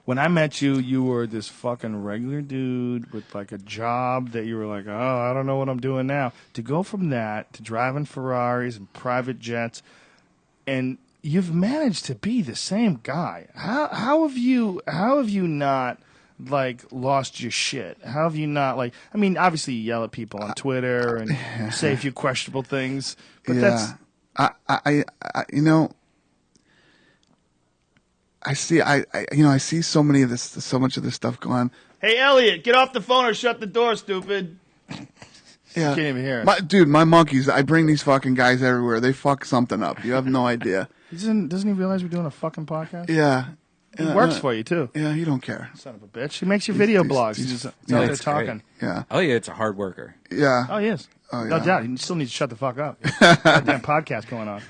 when I met you, you were this fucking regular dude with like a job that you were like, oh, I don't know what I'm doing now. To go from that to driving Ferraris and private jets, and you've managed to be the same guy. How have you not like lost your shit? How have you not like? I mean, obviously you yell at people on Twitter and say a few questionable things, but that's I you know. I see so much of this stuff going on. Hey, Elliot, get off the phone or shut the door, stupid. Yeah. You can't even hear it. My monkeys, I bring these fucking guys everywhere. They fuck something up. You have no idea. Doesn't he realize we're doing a fucking podcast? Yeah. It works for you, too. Yeah, he don't care. Son of a bitch. He makes your video blogs. He's just out there talking. Great. Yeah. Elliot's a hard worker. Yeah. Oh, he is. Oh, yeah. No doubt. You still need to shut the fuck up. Goddamn podcast going on.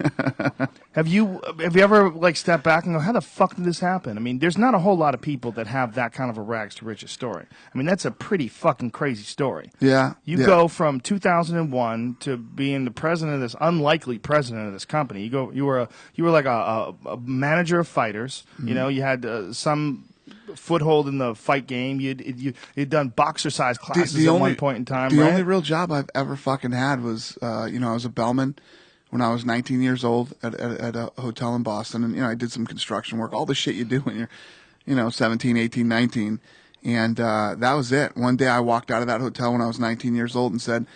Have you ever like stepped back and go, how the fuck did this happen? I mean, there's not a whole lot of people that have that kind of a rags to riches story. I mean, that's a pretty fucking crazy story. Yeah. You go from 2001 to being the president of this unlikely president of this company. You were like a manager of fighters. Mm-hmm. You know, you had some foothold in the fight game. You'd done boxer-sized classes at one point in time, The right? only real job I've ever fucking had was, I was a bellman when I was 19 years old at a hotel in Boston. And, I did some construction work, all the shit you do when you're, 17, 18, 19. And that was it. One day I walked out of that hotel when I was 19 years old and said,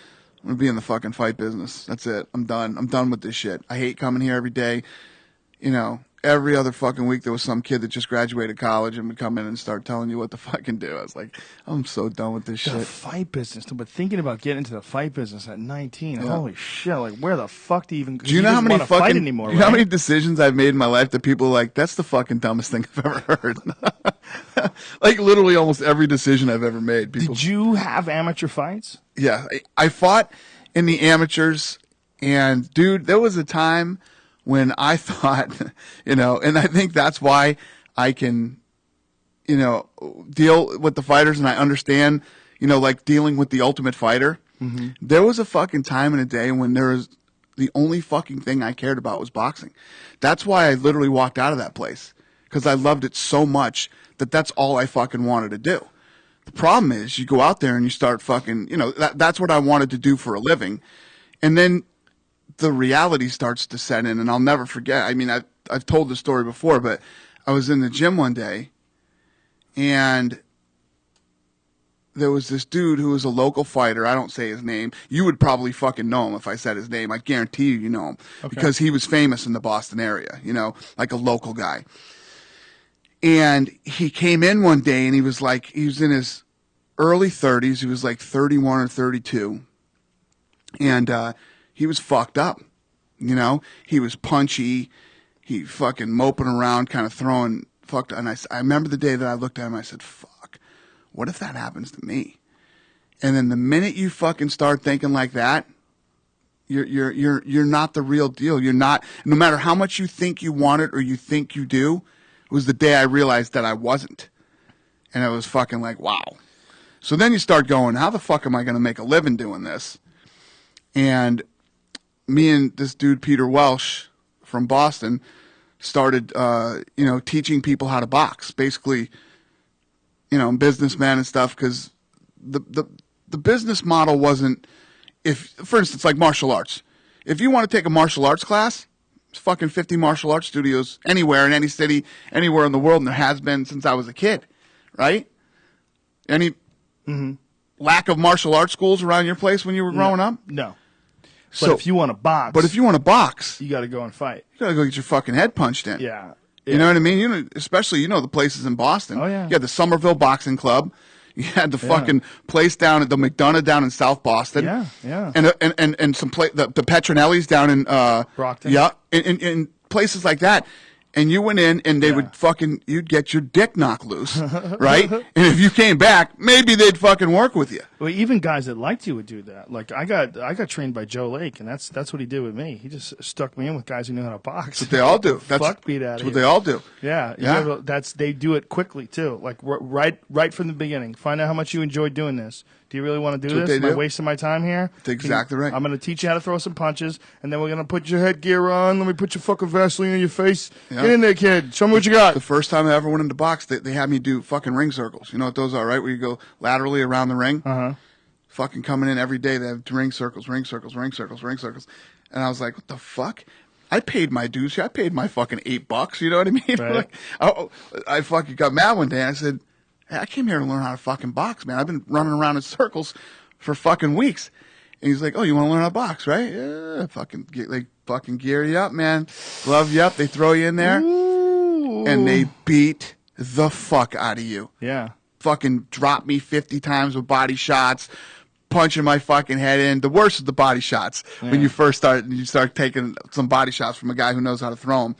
I'm going to be in the fucking fight business. That's it. I'm done. I'm done with this shit. I hate coming here every day. Every other fucking week there was some kid that just graduated college and would come in and start telling you what to fucking do. I was like, I'm so done with this shit. The fight business. But thinking about getting into the fight business at 19, holy shit, like where the fuck do you even do you know how many fucking fight anymore, do you know how many decisions I've made in my life that people are like, that's the fucking dumbest thing I've ever heard. Like literally almost every decision I've ever made. Did you have amateur fights? Yeah. I fought in the amateurs, and dude, there was a time when I thought, and I think that's why I can, deal with the fighters and I understand, like dealing with the Ultimate Fighter. Mm-hmm. There was a fucking time in a day when the only fucking thing I cared about was boxing. That's why I literally walked out of that place, because I loved it so much that's all I fucking wanted to do. The problem is you go out there and you start fucking, that's what I wanted to do for a living. And then the reality starts to set in, and I'll never forget. I mean, I've told this story before, but I was in the gym one day, and there was this dude who was a local fighter. I don't say his name. You would probably fucking know him if I said his name. I guarantee you know him, because he was famous in the Boston area, like a local guy. And he came in one day, and he was in his early 30s. He was like 31 or 32, and he was fucked up, He was punchy. He fucking moping around, kind of throwing fucked. And I remember the day that I looked at him, I said, fuck, what if that happens to me? And then the minute you fucking start thinking like that, you're not the real deal. You're not, no matter how much you think you want it or you think you do. It was the day I realized that I wasn't. And I was fucking like, wow. So then you start going, how the fuck am I going to make a living doing this? And me and this dude, Peter Welsh from Boston, started, teaching people how to box. Basically, businessman and stuff, because the business model wasn't, for instance, like martial arts. If you want to take a martial arts class, there's fucking 50 martial arts studios anywhere in any city, anywhere in the world, and there has been since I was a kid, right? Any lack of martial arts schools around your place when you were growing up? No. But if you want to box, you got to go and fight. You got to go get your fucking head punched in. Yeah. You know what I mean? Especially the places in Boston. Oh yeah. You had the Somerville Boxing Club. You had the fucking place down at the McDonough down in South Boston. Yeah, yeah. And some the Petronelli's down in Brockton. Yeah, in places like that. And you went in, and they would you'd get your dick knocked loose, right? And if you came back, maybe they'd fucking work with you. Well, even guys that liked you would do that. Like I got trained by Joe Lake, and that's what he did with me. He just stuck me in with guys who knew how to box. That's what they all do. Fuck beat out of That's what they all do. Yeah, yeah. They do it quickly too. Like right from the beginning. Find out how much you enjoy doing this. Do you really want to do That's what this? they Am I do. wasting my time here? That's exactly right. I'm going to teach you how to throw some punches, and then we're going to put your headgear on. Let me put your fucking Vaseline on your face. Yeah. Get in there, kid. Show me what you got. The first time I ever went into box, they had me do fucking ring circles. You know what those are, right? Where you go laterally around the ring. Uh-huh. Fucking coming in every day, they have ring circles, ring circles, ring circles, ring circles. And I was like, what the fuck? I paid my dues. I paid my fucking $8. You know what I mean? Right. Like, I fucking got mad one day. And I said, hey, I came here to learn how to fucking box, man. I've been running around in circles for fucking weeks. And he's like, oh, you want to learn how to box, right? Yeah, fucking gear you up, man. Glove you up. They throw you in there. Ooh. And they beat the fuck out of you. Yeah. Fucking dropped me 50 times with body shots, punching my fucking head in. The worst is the body shots. Yeah. When you first start taking some body shots from a guy who knows how to throw them.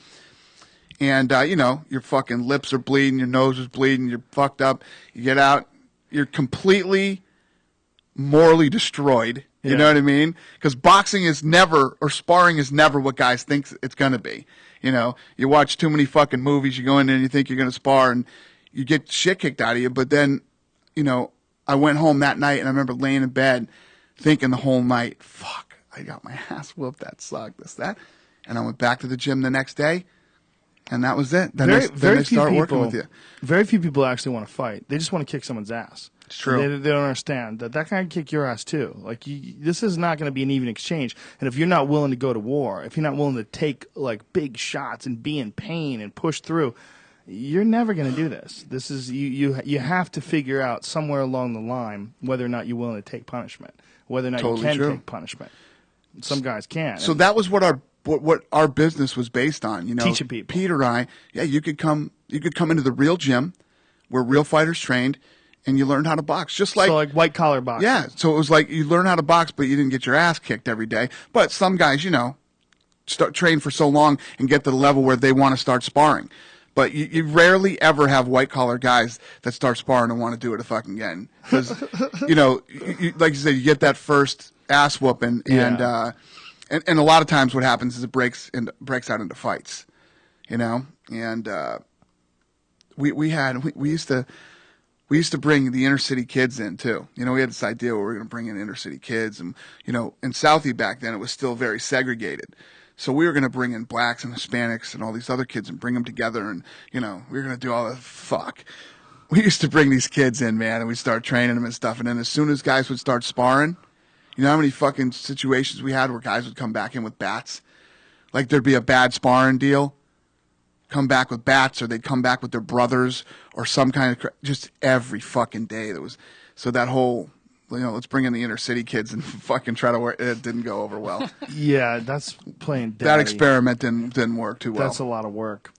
And, you know, your fucking lips are bleeding, your nose is bleeding, you're fucked up. You get out, you're completely morally destroyed. You Yeah. know what I mean? Because boxing is never, or sparring is never what guys think it's going to be. You know, you watch too many fucking movies, you go in there and you think you're going to spar and you get shit kicked out of you. But then, you know, I went home that night and I remember laying in bed thinking the whole night, fuck, I got my ass whooped, that sucked, that. And I went back to the gym the next day. And that was it. Then they start working with you. Very few people actually want to fight. They just want to kick someone's ass. It's true. They don't understand that can kick your ass too. Like this is not going to be an even exchange. And if you're not willing to go to war, if you're not willing to take like big shots and be in pain and push through, you're never going to do this. This is you have to figure out somewhere along the line whether or not you're willing to take punishment, whether or not Totally you can true. take punishment. Some guys can't. So that was what our business was based on, you know. Teaching people. Peter and I, you could come into the real gym where real fighters trained and you learned how to box. Just like white collar boxing. Yeah, so it was like you learn how to box but you didn't get your ass kicked every day. But some guys, you know, train for so long and get to the level where they want to start sparring. But you rarely ever have white collar guys that start sparring and want to do it fucking again. Because, you know, like you said, you get that first ass whooping Yeah. and a lot of times what happens is it breaks out into fights, you know. And we used to bring the inner city kids in too. You know, we had this idea where we were going to bring in inner city kids, and you know, in Southie back then it was still very segregated. So we were going to bring in blacks and Hispanics and all these other kids and bring them together, and you know, we were going to do all the fuck. We used to bring these kids in, man, and we'd start training them and stuff. And then as soon as guys would start sparring, you know how many fucking situations we had where guys would come back in with bats? Like there'd be a bad sparring deal, come back with bats, or they'd come back with their brothers or some kind of just every fucking day. There was so that whole, you know, let's bring in the inner city kids and fucking try to work. It didn't go over well. Yeah, that's playing daddy. That experiment didn't work too well. That's a lot of work.